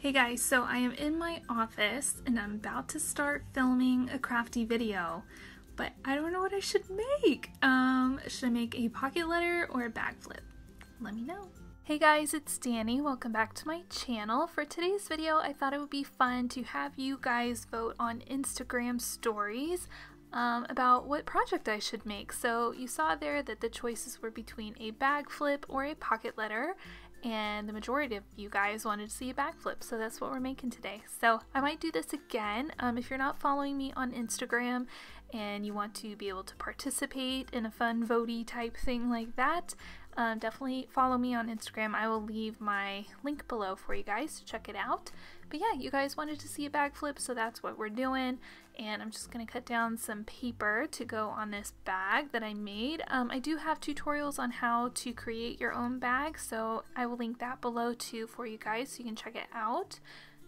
Hey guys, so I am in my office and I'm about to start filming a crafty video, but I don't know what I should make. Should I make a pocket letter or a bag flip? Let me know. Hey guys, it's Danny. Welcome back to my channel. For today's video, I thought it would be fun to have you guys vote on Instagram stories about what project I should make. So you saw there that the choices were between a bag flip or a pocket letter, and the majority of you guys wanted to see a bag flip, so that's what we're making today. So I might do this again. If you're not following me on Instagram and you want to be able to participate in a fun votey type thing like that, definitely follow me on Instagram. I will leave my link below for you guys to check it out. But yeah, you guys wanted to see a bag flip, so that's what we're doing. And I'm just going to cut down some paper to go on this bag that I made. I do have tutorials on how to create your own bag, so I will link that below too for you guys so you can check it out.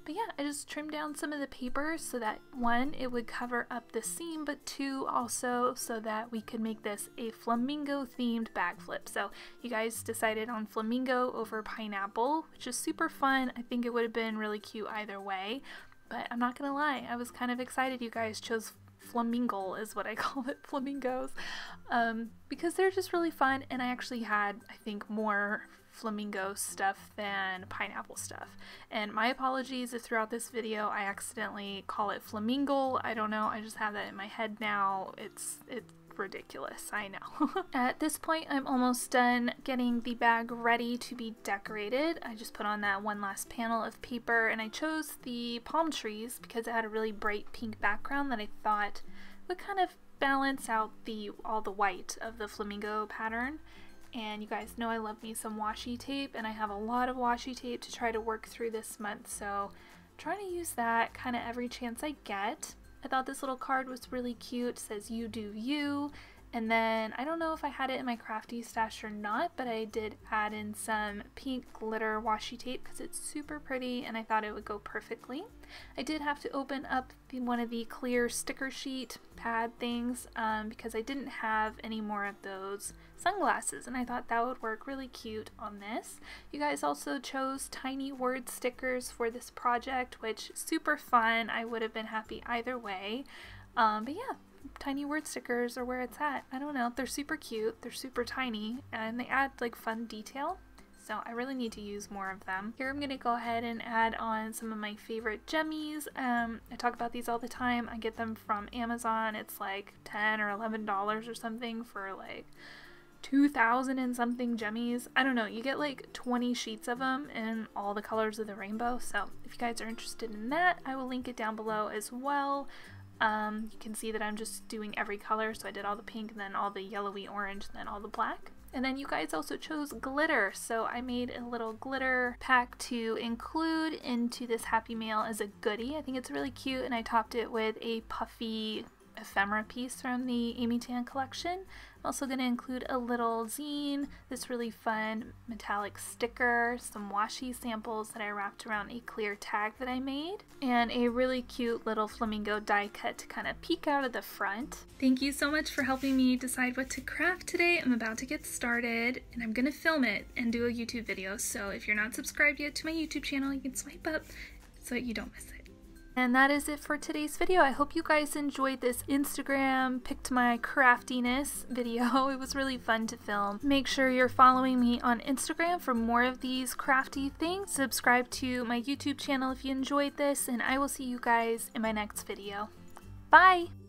But yeah, I just trimmed down some of the paper so that one, it would cover up the seam, but two, also so that we could make this a flamingo themed bag flip. So you guys decided on flamingo over pineapple, which is super fun. I think it would have been really cute either way, but I'm not gonna lie, I was kind of excited you guys chose flamingo is what I call it, flamingos, because they're just really fun, and I actually had, I think, more flamingo stuff than pineapple stuff. And my apologies if throughout this video I accidentally call it flamingo. I don't know, I just have that in my head now. It's ridiculous, I know. At this point I'm almost done getting the bag ready to be decorated. I just put on that one last panel of paper, and I chose the palm trees because it had a really bright pink background that I thought would kind of balance out all the white of the flamingo pattern. And you guys know I love me some washi tape, and I have a lot of washi tape to try to work through this month, so I'm trying to use that kind of every chance I get. I thought this little card was really cute. It says "You do you," and then I don't know if I had it in my Crafty stash or not, but I did add in some pink glitter washi tape because it's super pretty and I thought it would go perfectly. I did have to open up one of the clear sticker sheet pad things because I didn't have any more of those sunglasses, and I thought that would work really cute on this. You guys also chose tiny word stickers for this project, which super fun. I would have been happy either way. But yeah, tiny word stickers are where it's at. I don't know, they're super cute, they're super tiny, and they add like fun detail. So I really need to use more of them. Here I'm going to go ahead and add on some of my favorite gemmies. I talk about these all the time. I get them from Amazon. It's like $10 or $11 or something for like 2,000 and something gemmies. I don't know, you get like 20 sheets of them in all the colors of the rainbow. So if you guys are interested in that, I will link it down below as well. You can see that I'm just doing every color, so I did all the pink, and then all the yellowy orange, and then all the black. And then you guys also chose glitter, so I made a little glitter pack to include into this Happy Mail as a goodie. I think it's really cute, and I topped it with a puffy ephemera piece from the Amy Tan collection. I'm also going to include a little zine, this really fun metallic sticker, some washi samples that I wrapped around a clear tag that I made, and a really cute little flamingo die cut to kind of peek out of the front. Thank you so much for helping me decide what to craft today. I'm about to get started, and I'm going to film it and do a YouTube video, so if you're not subscribed yet to my YouTube channel, you can swipe up so that you don't miss it. And that is it for today's video. I hope you guys enjoyed this Instagram picked my craftiness video. It was really fun to film. Make sure you're following me on Instagram for more of these crafty things. Subscribe to my YouTube channel if you enjoyed this, and I will see you guys in my next video. Bye!